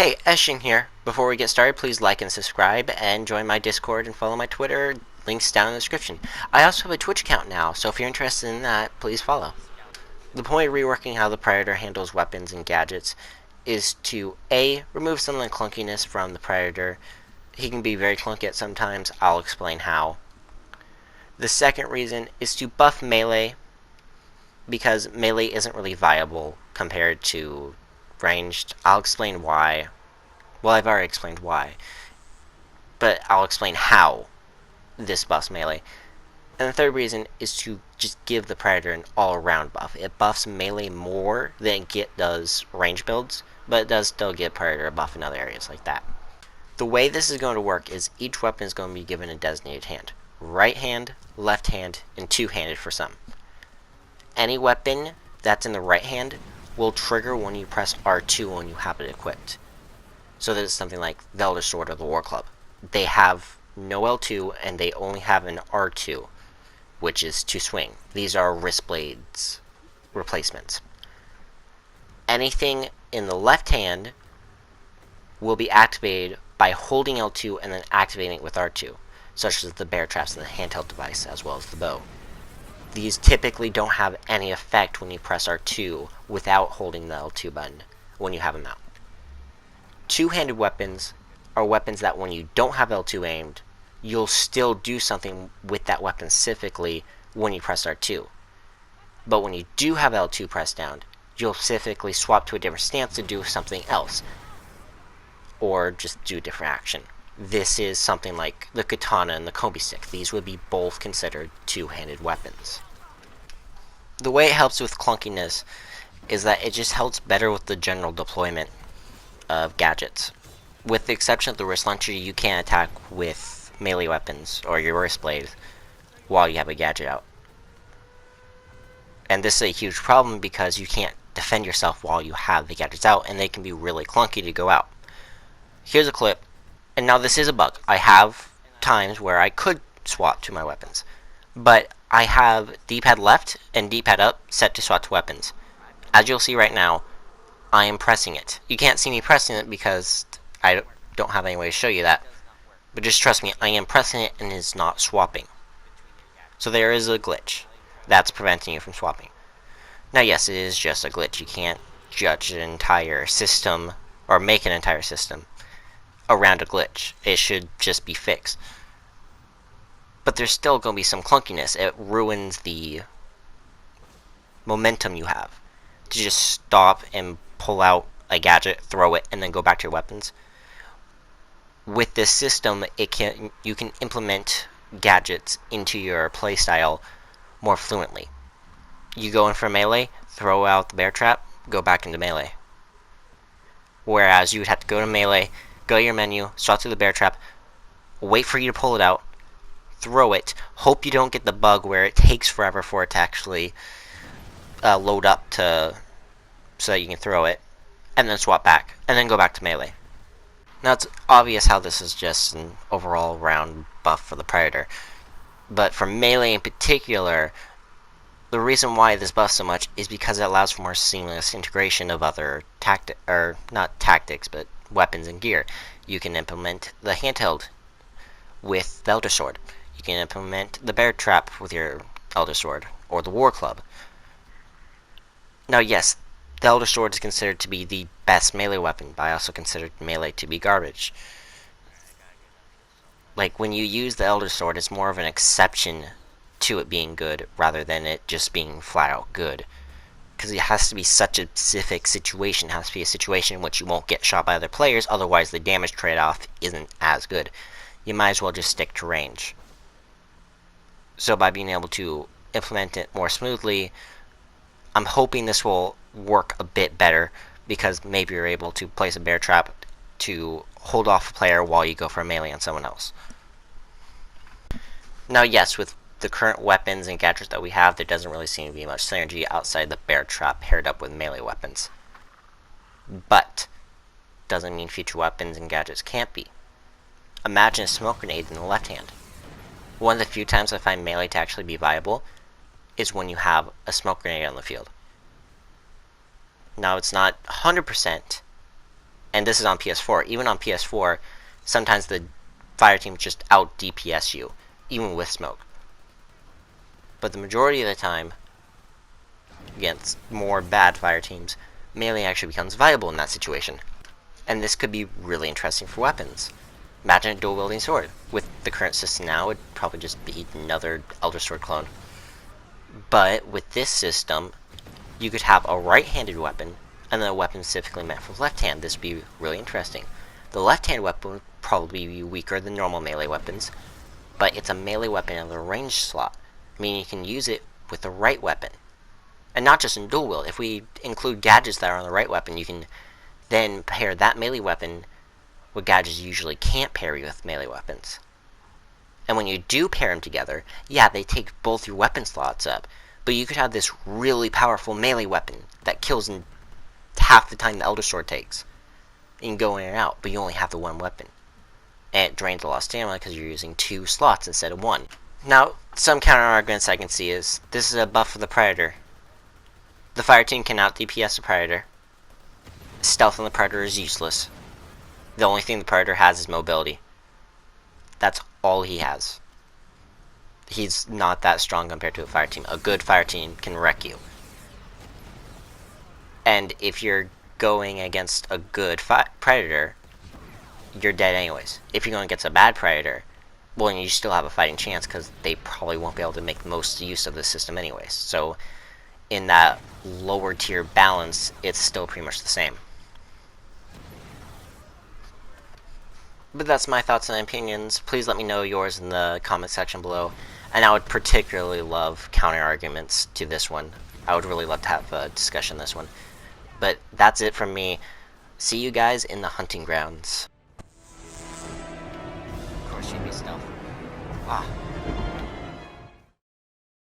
Hey, Eshin here. Before we get started, please like and subscribe, and join my Discord and follow my Twitter. Links down in the description. I also have a Twitch account now, so if you're interested in that, please follow. The point of reworking how the Predator handles weapons and gadgets is to A. remove some of the clunkiness from the Predator. He can be very clunky at sometimes. I'll explain how. The second reason is to buff melee, because melee isn't really viable compared to ranged. I'll explain why. Well, I've already explained why, but I'll explain how this buffs melee. And the third reason is to just give the Predator an all-around buff. It buffs melee more than it does range builds, but it does still give Predator a buff in other areas like that. The way this is going to work is each weapon is going to be given a designated hand. Right hand, left hand, and two-handed for some. Any weapon that's in the right hand will trigger when you press R2 when you have it equipped. So that it's something like the Elder Sword or the War Club. They have no L2 and they only have an R2, which is to swing. These are wrist blades replacements. Anything in the left hand will be activated by holding L2 and then activating it with R2, such as the bear traps and the handheld device as well as the bow. These typically don't have any effect when you press R2 without holding the L2 button when you have them out. Two-handed weapons are weapons that when you don't have L2 aimed, you'll still do something with that weapon specifically when you press R2. But when you do have L2 pressed down, you'll specifically swap to a different stance to do something else, or just do a different action. This is something like the katana and the kobe stick. These would be both considered two-handed weapons. The way it helps with clunkiness is that it just helps better with the general deployment of gadgets. With the exception of the wrist launcher, you can't attack with melee weapons or your wrist blade while you have a gadget out. And this is a huge problem because you can't defend yourself while you have the gadgets out, and they can be really clunky to go out. Here's a clip, and now this is a bug. I have times where I could swap to my weapons, but I have D-pad left and D-pad up set to swap to weapons. As you'll see right now, I am pressing it. You can't see me pressing it because I don't have any way to show you that, but just trust me, I am pressing it and it is not swapping. So there is a glitch that's preventing you from swapping. Now yes, it is just a glitch. You can't judge an entire system or make an entire system around a glitch. It should just be fixed. But there's still going to be some clunkiness. It ruins the momentum you have to just stop and pull out a gadget, throw it, and then go back to your weapons. With this system, you can implement gadgets into your playstyle more fluently. You go in for melee, throw out the bear trap, go back into melee. Whereas you would have to go to melee, go to your menu, swap to the bear trap, wait for you to pull it out, throw it, hope you don't get the bug where it takes forever for it to actually load up so that you can throw it, and then swap back, and then go back to melee. Now it's obvious how this is just an overall round buff for the Predator, but for melee in particular, the reason why this buffs so much is because it allows for more seamless integration of other not tactics, but weapons and gear. You can implement the handheld with the Elder Sword. You can implement the bear trap with your Elder Sword, or the War Club. Now yes, the Elder Sword is considered to be the best melee weapon, but I also consider melee to be garbage. Like, when you use the Elder Sword, it's more of an exception to it being good, rather than it just being flat out good. Because it has to be such a specific situation. It has to be a situation in which you won't get shot by other players, otherwise the damage trade-off isn't as good. You might as well just stick to range. So by being able to implement it more smoothly, I'm hoping this will work a bit better, because maybe you're able to place a bear trap to hold off a player while you go for a melee on someone else. Now yes, with the current weapons and gadgets that we have, there doesn't really seem to be much synergy outside the bear trap paired up with melee weapons. But doesn't mean future weapons and gadgets can't be. Imagine a smoke grenade in the left hand. One of the few times I find melee to actually be viable is when you have a smoke grenade on the field. Now, it's not 100%, And this is on PS4. Even on PS4, sometimes the fire teams just out DPS you, even with smoke. But the majority of the time, against more bad fire teams, melee actually becomes viable in that situation. And this could be really interesting for weapons. Imagine a dual-wielding sword. With the current system now, it'd probably just be another Elder Sword clone. But with this system, you could have a right-handed weapon, and then a weapon specifically meant for left hand. This would be really interesting. The left-hand weapon would probably be weaker than normal melee weapons, but it's a melee weapon in the range slot, meaning you can use it with the right weapon. And not just in dual wield. If we include gadgets that are on the right weapon, you can then pair that melee weapon with gadgets you usually can't pair with melee weapons. And when you do pair them together, yeah, they take both your weapon slots up, but you could have this really powerful melee weapon that kills in half the time the Elder Sword takes. You can go in and out, but you only have the one weapon. And it drains a lot of stamina because you're using 2 slots instead of 1. Now, some counter arguments I can see is, this is a buff for the Predator. The fire team can out DPS the Predator. Stealth on the Predator is useless. The only thing the Predator has is mobility. That's all he has. He's not that strong compared to a fire team. A good fire team can wreck you. And if you're going against a good Predator, you're dead anyways. If you're going against a bad Predator, well, you still have a fighting chance because they probably won't be able to make most use of this system anyways. So, in that lower tier balance, it's still pretty much the same. But that's my thoughts and opinions. Please let me know yours in the comment section below. And I would particularly love counter arguments to this one. I would really love to have a discussion on this one. But that's it from me. See you guys in the hunting grounds. Of course, she'd be stealth. Ah.